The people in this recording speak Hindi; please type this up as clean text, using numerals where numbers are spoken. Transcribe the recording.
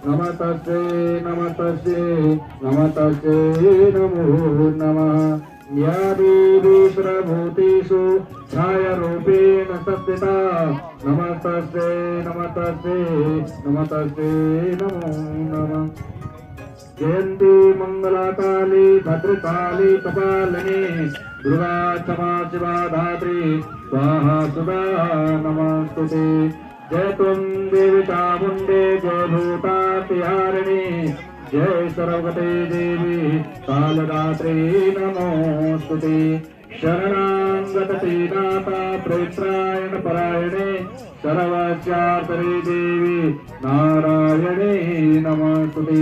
नमस्ते नमस्ते नमस्ते नमो नमः। या देवी सर्वभूतेषु छायारूपेण संस्थिता नमस्ते नमस्ते नमस्ते नमो नमः। जयंती मंगलाकाली भद्रकाली कपालिनी दुर्गा क्षमा शिवा धात्री स्वाहा सुधा नमस्तुते। जय तुम देवी चामुंडे जय भूतातिहारिणी जय सर्वगते देवी कालरात्रि नमोस्तुते। शरणागतते नाथा प्रेत्रायण परायणे सर्वस्यार्थे देवी नारायणे नमस्तुते।